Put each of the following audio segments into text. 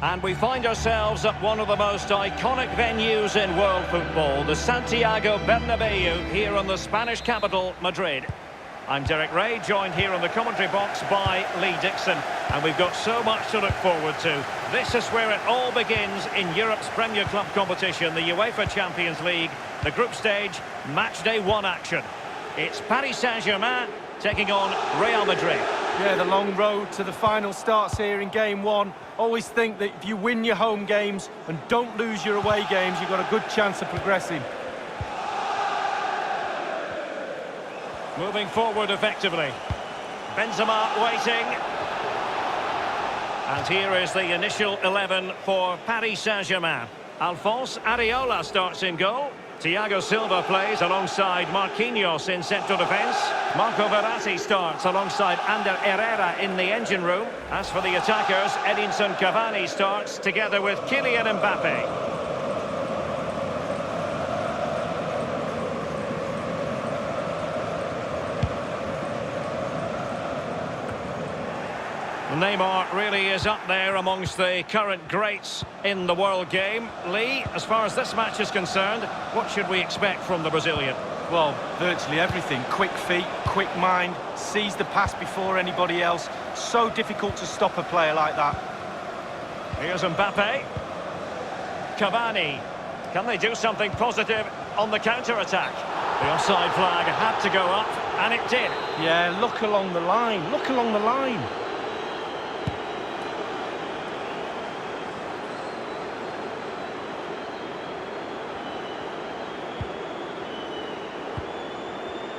And we find ourselves at one of the most iconic venues in world football, the Santiago Bernabeu, here in the Spanish capital, Madrid. I'm Derek Ray, joined here in the commentary box by Lee Dixon, and we've got so much to look forward to. This is where it all begins in Europe's Premier Club competition, the UEFA Champions League, the group stage, match day 1 action. It's Paris Saint-Germain taking on Real Madrid. Yeah, the long road to the final starts here in game 1. Always think that if you win your home games and don't lose your away games, you've got a good chance of progressing. Moving forward effectively. Benzema waiting. And here is the initial 11 for Paris Saint-Germain. Alphonse Areola starts in goal. Thiago Silva plays alongside Marquinhos in central defence. Marco Verratti starts alongside Ander Herrera in the engine room. As for the attackers, Edinson Cavani starts together with Kylian Mbappe. Neymar really is up there amongst the current greats in the world game. Lee, as far as this match is concerned, what should we expect from the Brazilian? Well, virtually everything. Quick feet, quick mind, sees the pass before anybody else. So difficult to stop a player like that. Here's Mbappe. Cavani. Can they do something positive on the counter-attack? The offside flag had to go up, and it did. Yeah, look along the line. Look along the line.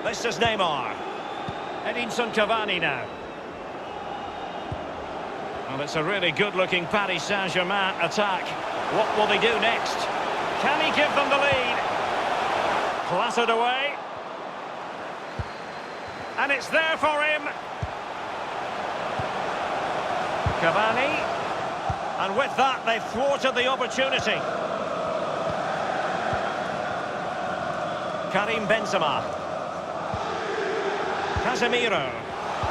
This is Neymar. Edinson Cavani now. And it's a really good-looking Paris Saint-Germain attack. What will they do next? Can he give them the lead? Clattered away. And it's there for him. Cavani. And with that, they've thwarted the opportunity. Karim Benzema. Casemiro.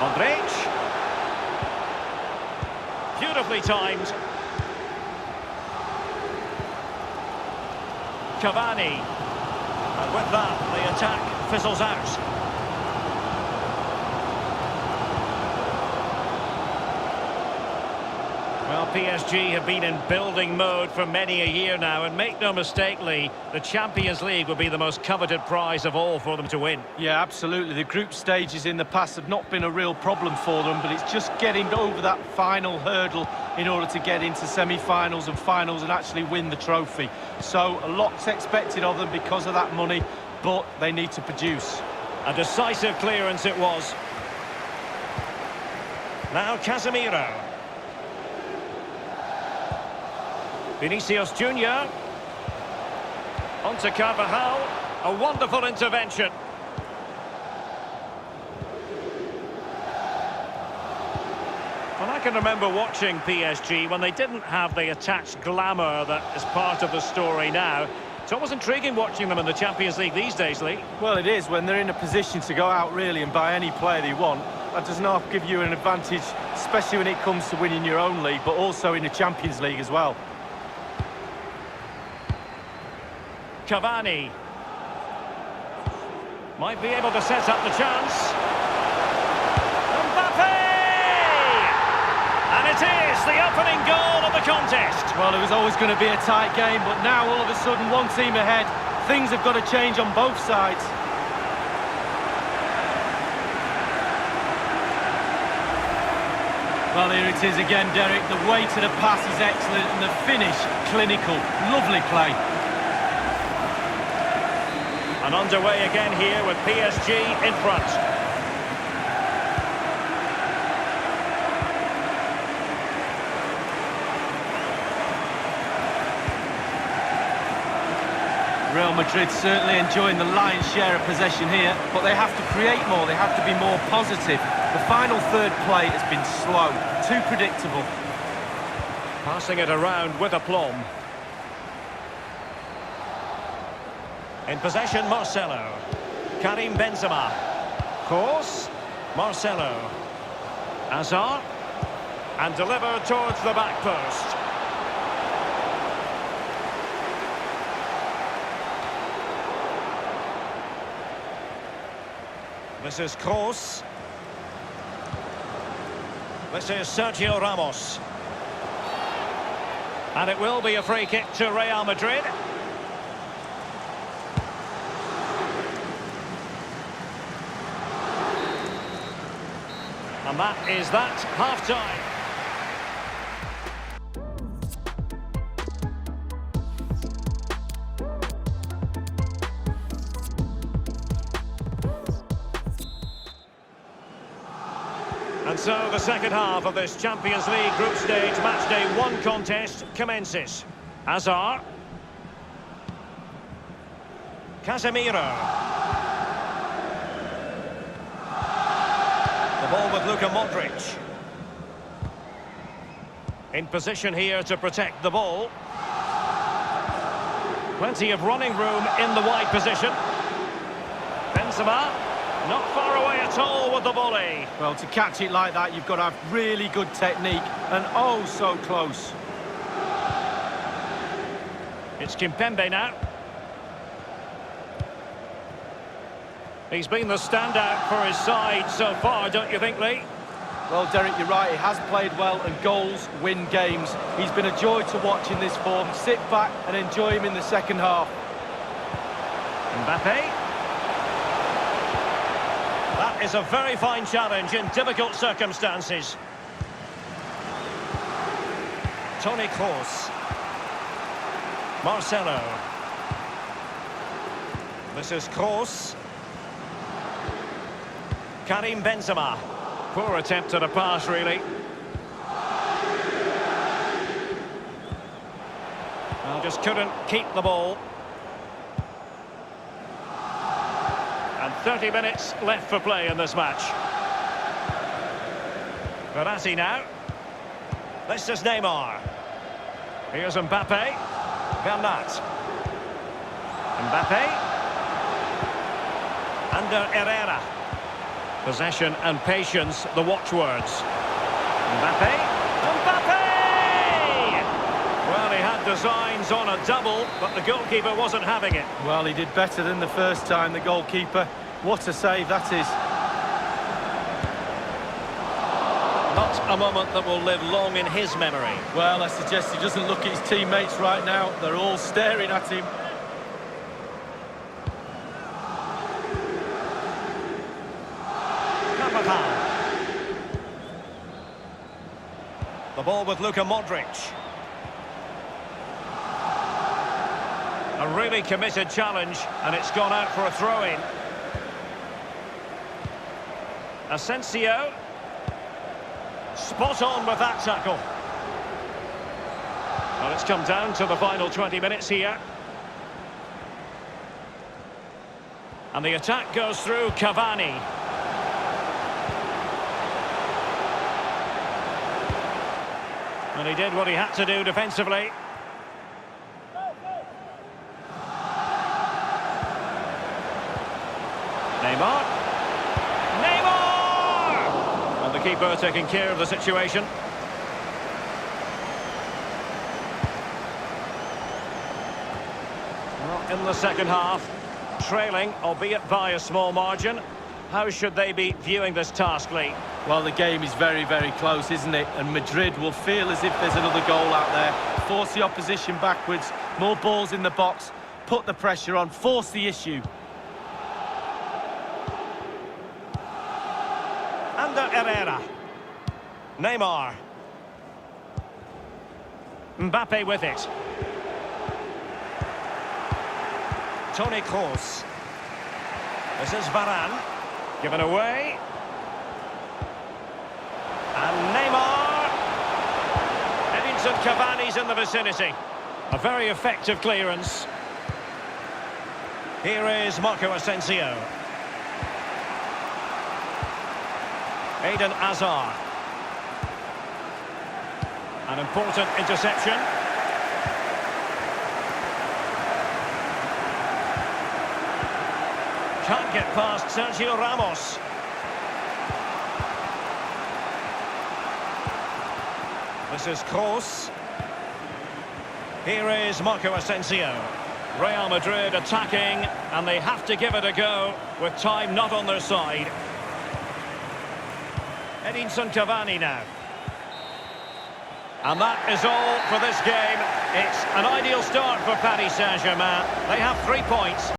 Modric. Beautifully timed. Cavani. And with that, the attack fizzles out. Well, PSG have been in building mode for many a year now, and make no mistake, Lee, the Champions League will be the most coveted prize of all for them to win. Yeah, absolutely. The group stages in the past have not been a real problem for them, but it's just getting over that final hurdle in order to get into semi-finals and finals and actually win the trophy. So a lot's expected of them because of that money, but they need to produce. A decisive clearance it was. Now Casemiro. Vinicius Junior. Onto Carvajal. A wonderful intervention. Well, I can remember watching PSG when they didn't have the attached glamour that is part of the story now. It's always intriguing watching them in the Champions League these days, Lee. Well, it is when they're in a position to go out really and buy any player they want. That does not give you an advantage, especially when it comes to winning your own league, but also in the Champions League as well. Cavani might be able to set up the chance. Mbappe! And it is the opening goal of the contest. Well, it was always going to be a tight game, but now all of a sudden one team ahead. Things have got to change on both sides. Well, here it is again, Derek. The weight of the pass is excellent and the finish clinical. Lovely play. And underway again here with PSG in front. Real Madrid certainly enjoying the lion's share of possession here, but they have to create more, they have to be more positive. The final third play has been slow, too predictable. Passing it around with aplomb. In possession, Marcelo. Karim Benzema. Course. Marcelo. Hazard. And delivered towards the back post. This is Kroos. This is Sergio Ramos. And it will be a free kick to Real Madrid. And that is that, half-time. And so the second half of this Champions League group stage matchday 1 contest commences. Hazard. Casemiro. The ball with Luka Modric. In position here to protect the ball. Plenty of running room in the wide position. Benzema. Not far away at all with the volley. Well, to catch it like that, you've got to have really good technique, and oh, so close. It's Kimpembe now. He's been the standout for his side so far, don't you think, Lee? Well, Derek, you're right. He has played well, and goals win games. He's been a joy to watch in this form. Sit back and enjoy him in the second half. Mbappe. That is a very fine challenge in difficult circumstances. Toni Kroos. Marcelo. This is Kroos. Karim Benzema. Poor attempt at a pass, really. Well, just couldn't keep the ball. And 30 minutes left for play in this match. Verratti now. This is Neymar. Here's Mbappe. Bernat. Mbappe. Under Herrera. Possession and patience, the watchwords. Mbappe. Mbappe! Well, he had designs on a double, but the goalkeeper wasn't having it. Well, he did better than the first time, the goalkeeper. What a save that is. Not a moment that will live long in his memory. Well, I suggest he doesn't look at his teammates right now. They're all staring at him. The ball with Luka Modric. A really committed challenge, and it's gone out for a throw-in. Asensio. Spot on with that tackle. Well, it's come down to the final 20 minutes here. And the attack goes through Cavani. And he did what he had to do defensively. Neymar. Neymar! And the keeper taking care of the situation. Well, in the second half, trailing, albeit by a small margin. How should they be viewing this task, Lee? Well, the game is very, very close, isn't it? And Madrid will feel as if there's another goal out there. Force the opposition backwards, more balls in the box, put the pressure on, force the issue. Under Herrera. Neymar. Mbappe with it. Toni Kroos. This is Varane. Given away. And Neymar. Edinson Cavani's in the vicinity. A very effective clearance. Here is Marco Asensio. Eden Hazard. An important interception. Can't get past Sergio Ramos. This is Kroos. Here is Marco Asensio. Real Madrid attacking, and they have to give it a go with time not on their side. Edinson Cavani now. And that is all for this game. It's an ideal start for Paris Saint-Germain. They have 3 points.